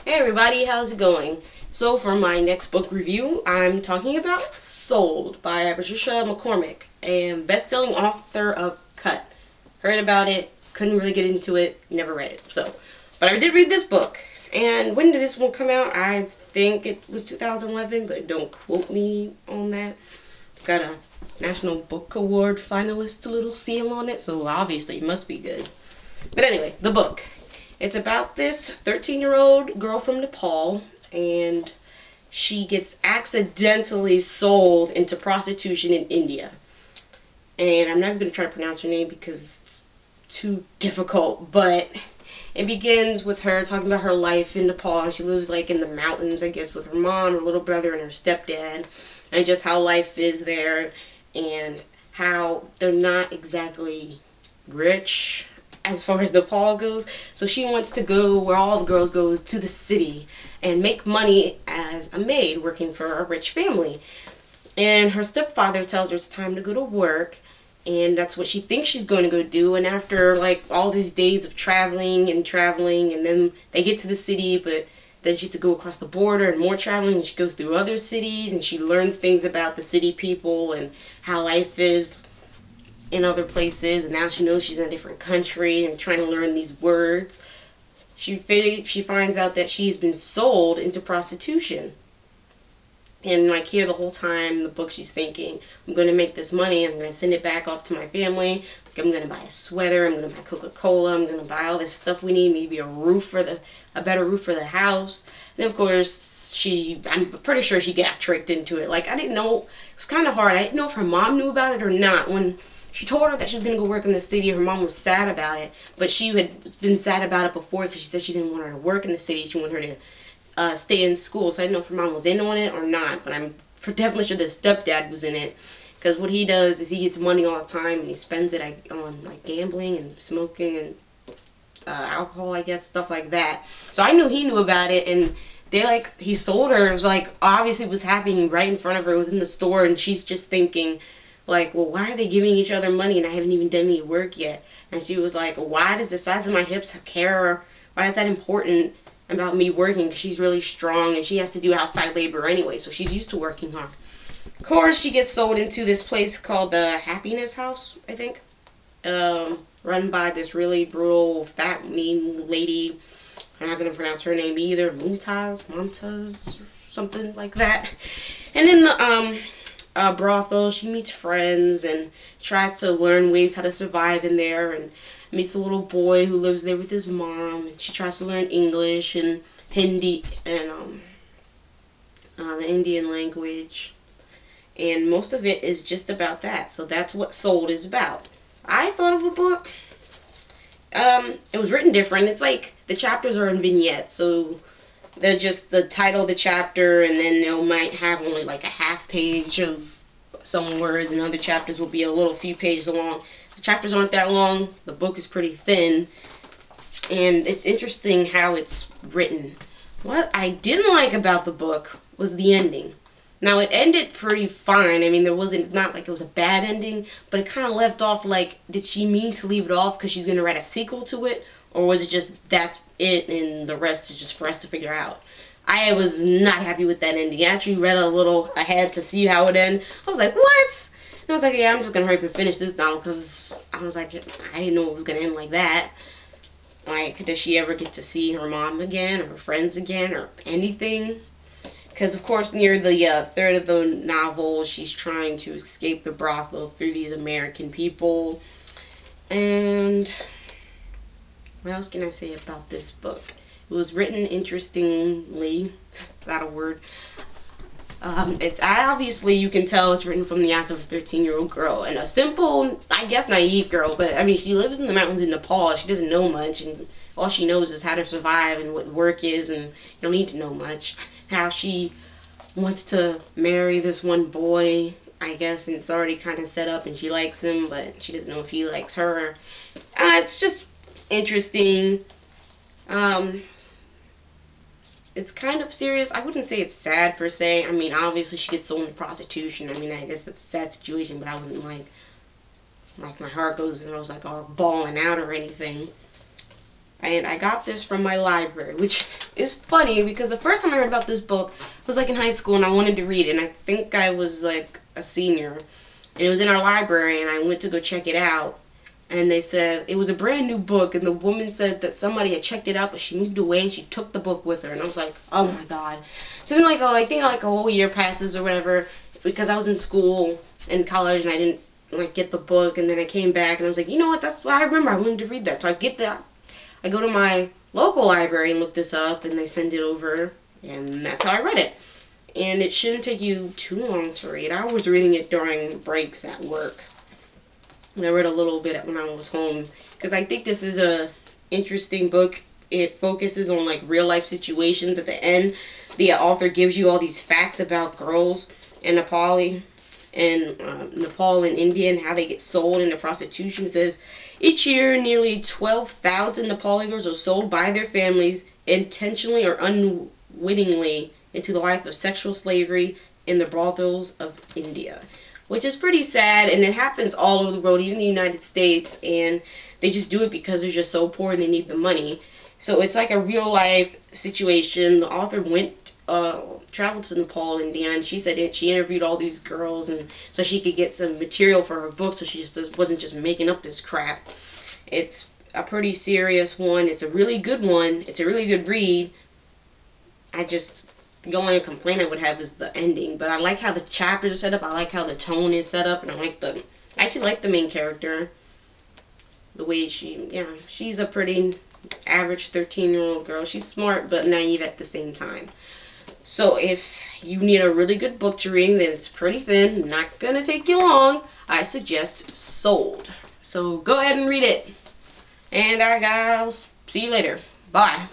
Hey everybody, how's it going? So for my next book review, I'm talking about Sold by Patricia McCormick, and best-selling author of Cut. Heard about it, couldn't really get into it, never read it. But I did read this book. And when did this one come out? I think it was 2011, but don't quote me on that. It's got a National Book Award finalist little seal on it, so obviously it must be good. But anyway, the book. It's about this 13-year-old girl from Nepal, and she gets accidentally sold into prostitution in India. And I'm not going to try to pronounce her name because it's too difficult, but it begins with her talking about her life in Nepal. She lives like in the mountains, I guess, with her mom, her little brother, and her stepdad, and just how life is there and how they're not exactly rich as far as Nepal goes. So she wants to go where all the girls go, to the city, and make money as a maid working for a rich family. And her stepfather tells her it's time to go to work, and that's what she thinks she's going to go do. And after like all these days of traveling, and then they get to the city, but then she has to go across the border and more traveling, and she goes through other cities, and she learns things about the city people and how life is in other places, and now she knows she's in a different country and trying to learn these words. She finds out that she's been sold into prostitution. And like here the whole time in the book she's thinking, I'm going to make this money, I'm going to send it back off to my family, like I'm going to buy a sweater, I'm going to buy Coca-Cola, I'm going to buy all this stuff we need, maybe a better roof for the house. And of course I'm pretty sure she got tricked into it. Like I didn't know, it was kind of hard, I didn't know if her mom knew about it or not. When she told her that she was going to go work in the city, her mom was sad about it, but she had been sad about it before because she said she didn't want her to work in the city, she wanted her to stay in school. So I didn't know if her mom was in on it or not, but I'm definitely sure the stepdad was in it, because what he does is he gets money all the time and he spends it on like gambling and smoking and alcohol, I guess, stuff like that. So I knew he knew about it, and he sold her. It was like obviously it was happening right in front of her. It was in the store, and she's just thinking like, well, why are they giving each other money and I haven't even done any work yet? And she was like, why does the size of my hips care? Why is that important about me working? Because she's really strong and she has to do outside labor anyway, so she's used to working hard. Of course, she gets sold into this place called the Happiness House, I think, run by this really brutal, fat, mean lady. I'm not going to pronounce her name either. Montaz, something like that. And in the brothel, she meets friends and tries to learn ways how to survive in there, and meets a little boy who lives there with his mom, and she tries to learn English and Hindi and the Indian language, and most of it is just about that. So that's what Sold is about. I thought of the book, it was written different. It's like the chapters are in vignettes, so they're just the title of the chapter, and then they might have only like a half page of some words, and other chapters will be a little few pages long. The chapters aren't that long, the book is pretty thin, and it's interesting how it's written. What I didn't like about the book was the ending. Now, it ended pretty fine. I mean, it's not like it was a bad ending, but it kind of left off like, did she mean to leave it off because she's going to write a sequel to it? Or was it just, that's it, and the rest is just for us to figure out? I was not happy with that ending. I actually read a little ahead to see how it ended. I was like, what? And I was like, yeah, I'm just going to hurry up and finish this now, because I was like, I didn't know it was going to end like that. Like, does she ever get to see her mom again, or her friends again, or anything? Because, of course, near the third of the novel, she's trying to escape the brothel through these American people. And what else can I say about this book? It was written interestingly, that a word. Obviously you can tell it's written from the eyes of a 13-year-old girl, and a simple, I guess, naive girl. But I mean, she lives in the mountains in Nepal. She doesn't know much, and all she knows is how to survive and what work is, and you don't need to know much. How she wants to marry this one boy, I guess, and it's already kind of set up, and she likes him, but she doesn't know if he likes her. It's just interesting. It's kind of serious. I wouldn't say it's sad per se. I mean, obviously she gets sold into prostitution. I mean, I guess that's a sad situation, but I wasn't like my heart goes and I was like all bawling out or anything. And I got this from my library, which is funny because the first time I heard about this book was like in high school, and I wanted to read it, and I think I was like a senior, and it was in our library, and I went to go check it out, and they said it was a brand new book, and the woman said that somebody had checked it out, but she moved away and she took the book with her, and I was like, oh my god. So then I think like a whole year passes or whatever, because I was in school in college and I didn't like get the book, and then I came back and I was like, you know what, that's what I remember, I wanted to read that. So I go to my local library and look this up, and they send it over, and that's how I read it. And it shouldn't take you too long to read. I was reading it during breaks at work. And I read a little bit when I was home, because I think this is a interesting book. It focuses on like real life situations. At the end, the author gives you all these facts about girls in Nepal and India, and how they get sold into prostitution. It says each year nearly 12,000 Nepali girls are sold by their families intentionally or unwittingly into the life of sexual slavery in the brothels of India, which is pretty sad, and it happens all over the world, even the United States, and they just do it because they're just so poor and they need the money. So it's like a real life situation. The author traveled to Nepal, India, and she said she interviewed all these girls, and so she could get some material for her book, so she just wasn't just making up this crap. It's a pretty serious one. It's a really good one. It's a really good read. The only complaint I would have is the ending, but I like how the chapters are set up. I like how the tone is set up, and I actually like the main character. The way she's a pretty average 13-year-old girl. She's smart but naive at the same time. So if you need a really good book to read, then it's pretty thin, not gonna take you long, I suggest Sold. So go ahead and read it. And I'll see you later. Bye.